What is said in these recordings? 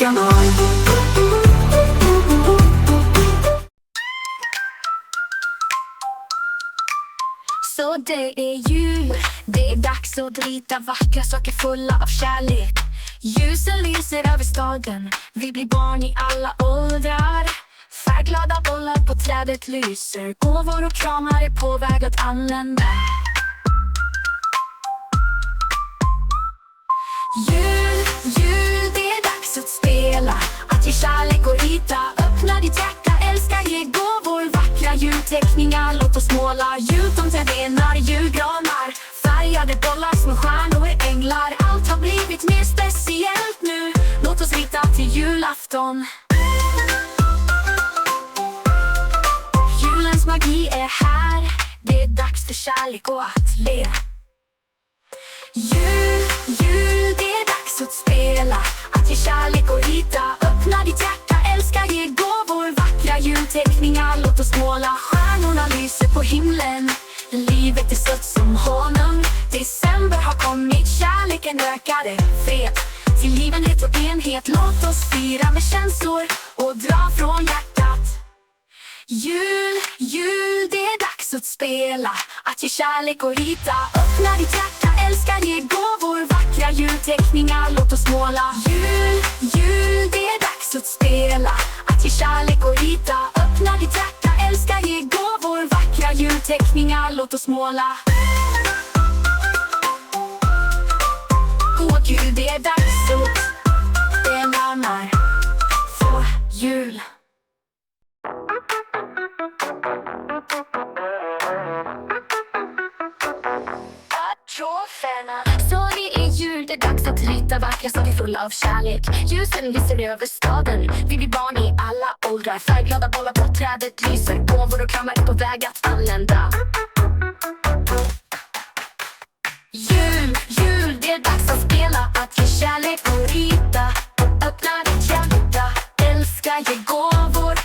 kanal. Så det är jul, det är dags att rita vackra saker fulla av kärlek. Ljusen lyser över staden, vi blir barn i alla åldrar. Färgglada bollar på trädet lyser, gåvor och kramar är på väg att anlända. Jul, jul, det är dags att spela, att ge kärlek och rita. Öppna ditt hjärta, älska, ge gåvor, vackra julteckningar, låt oss måla. Jultomteteckningar, julgranar, färgade bollar, små stjärnor, änglar. Allt har blivit mer speciellt nu, låt oss rita till julafton. Julens magi är här, det är dags för kärlek och att le. Jul, jul, det är dags att spela, att ge kärlek och rita. Öppna ditt hjärta, älska, ge gåvor, vackra julteckningar, låt oss måla. Stjärnorna lyser på himlen, livet är sött som honung. December har kommit, kärleken ökade, fred till livenhet och enhet. Låt oss fira med känslor och dra från hjärtat. Jul, jul, det är dags att spela, att ge kärlek och rita. Öppna ditt hjärta, älska, ge gåvor, vackra julteckningar, låt oss måla. Jul, jul, det är dags att spela, att ge kärlek och rita. Öppna ditt hjärta, älska, ge gåvor, vackra julteckningar, låt oss måla. Åh Gud, det är dags att det närmar få jul. Så det är jul, det är dags att rita vackra saker fulla av kärlek. Ljusen lyser över staden, vi blir barn i alla åldrar. Färgglada bollar på trädet lyser, gåvor och kramar är på väg att anlända. Jul, jul, det är dags att spela, att ge kärlek och rita. Öppna ditt hjärta, älska, ge gåvor,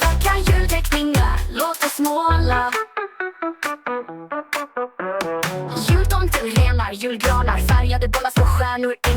vackra julteckningar, låt oss måla. Jultomteteckningar, julgranar, färgade bollar, små stjärnor, änglar.